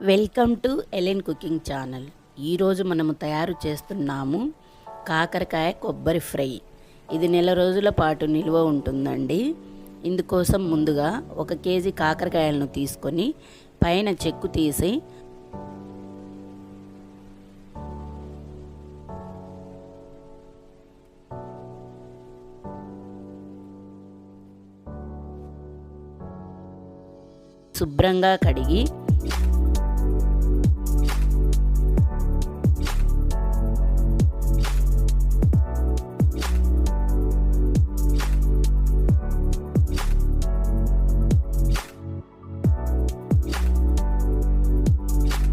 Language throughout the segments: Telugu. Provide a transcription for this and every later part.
Welcome to Ellen cooking channel. ఈరోజు మనము తయారు చేస్తున్నాము కాకరకాయ కొబ్బరి ఫ్రై. ఇది నెల రోజుల పాటు నిల్వ ఉంటుందండి. ఇందుకోసం ముందుగా 1 కేజీ కాకరకాయలను తీసుకొని పైన చెక్కు తీసి శుభ్రంగా కడిగి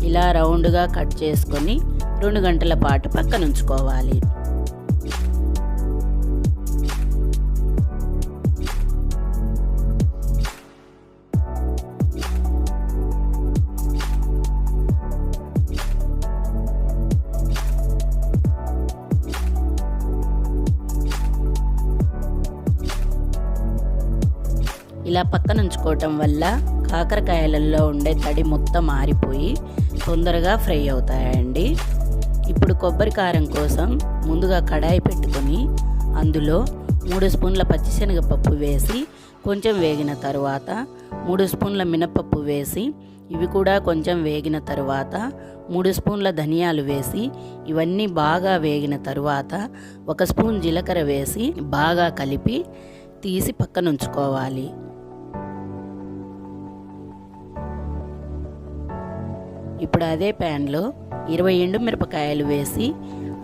ఇలా రౌండ్గా కట్ చేసుకొని 2 గంటల పాటు పక్కన ఉంచుకోవాలి. ఇలా పక్కన ఉంచుకోవటం వల్ల కాకరకాయలలో ఉండే తడి మొత్తం ఆరిపోయి తొందరగా ఫ్రై అవుతాయండి. ఇప్పుడు కొబ్బరి కారం కోసం ముందుగా కడాయి పెట్టుకొని అందులో 3 స్పూన్ల పచ్చిశనగపప్పు వేసి కొంచెం వేగిన తరువాత 3 స్పూన్ల మినపప్పు వేసి ఇవి కూడా కొంచెం వేగిన తరువాత 3 స్పూన్ల ధనియాలు వేసి ఇవన్నీ బాగా వేగిన తరువాత 1 స్పూన్ జీలకర్ర వేసి బాగా కలిపి తీసి పక్కన ఉంచుకోవాలి. ఇప్పుడు అదే ప్యాన్లో 20 ఎండుమిరపకాయలు వేసి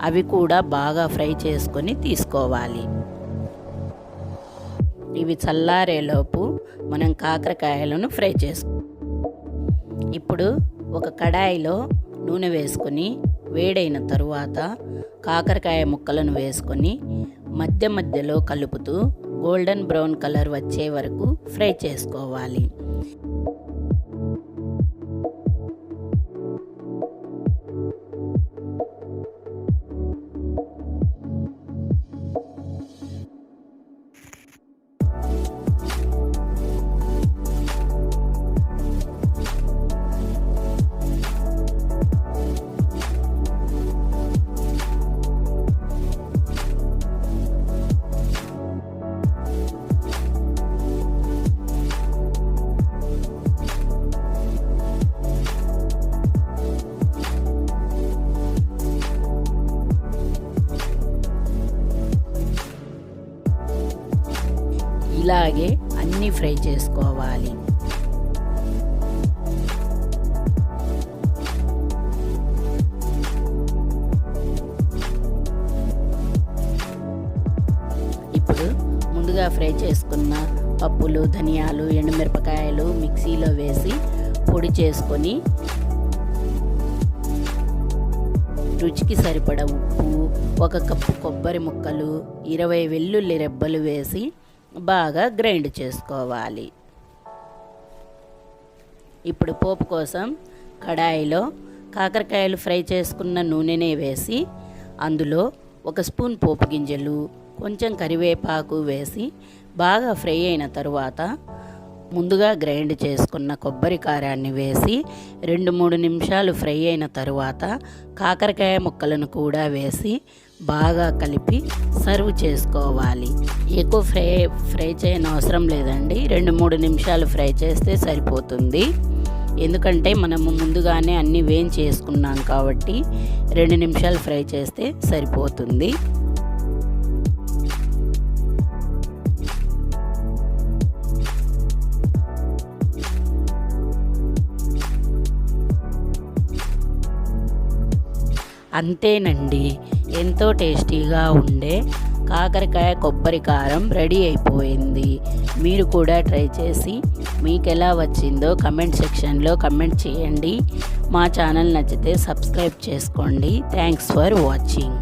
అవి కూడా బాగా ఫ్రై చేసుకొని తీసుకోవాలి. ఇవి చల్లారేలోపు మనం కాకరకాయలను ఫ్రై ఇప్పుడు ఒక కడాయిలో నూనె వేసుకొని వేడైన తరువాత కాకరకాయ ముక్కలను వేసుకొని మధ్య మధ్యలో కలుపుతూ గోల్డెన్ బ్రౌన్ కలర్ వచ్చే వరకు ఫ్రై చేసుకోవాలి. ఇలాగే అన్నీ ఫ్రై చేసుకోవాలి. ఇప్పుడు ముందుగా ఫ్రై చేసుకున్న పప్పులు, ధనియాలు, ఎండుమిరపకాయలు మిక్సీలో వేసి పొడి చేసుకొని రుచికి సరిపడ ఉప్పు, 1 కప్పు కొబ్బరి ముక్కలు, 20 వెల్లుల్లి రెబ్బలు వేసి బాగా గ్రైండ్ చేసుకోవాలి. ఇప్పుడు పోపు కోసం కడాయిలో కాకరకాయలు ఫ్రై చేసుకున్న నూనెనే వేసి అందులో 1 స్పూన్ పోపు గింజలు, కొంచెం కరివేపాకు వేసి బాగా ఫ్రై అయిన తరువాత ముందుగా గ్రైండ్ చేసుకున్న కొబ్బరి కారాన్ని వేసి 2-3 నిమిషాలు ఫ్రై అయిన తరువాత కాకరకాయ ముక్కలను కూడా వేసి బాగా కలిపి సర్వ్ చేసుకోవాలి. ఎక్కువ ఫ్రై చేయని అవసరం లేదండి. 2-3 నిమిషాలు ఫ్రై చేస్తే సరిపోతుంది. ఎందుకంటే మనము ముందుగానే అన్నీ వేయించి చేసుకున్నాం కాబట్టి 2 నిమిషాలు ఫ్రై చేస్తే సరిపోతుంది. అంతేనండి, ఎంతో టేస్టీగా ఉండే కాకరకాయ కొబ్బరి కారం రెడీ అయిపోయింది. మీరు కూడా ట్రై చేసి మీకు ఎలా వచ్చిందో కమెంట్ సెక్షన్లో కమెంట్ చేయండి. మా ఛానల్ నచ్చితే సబ్స్క్రైబ్ చేసుకోండి. Thanks for watching.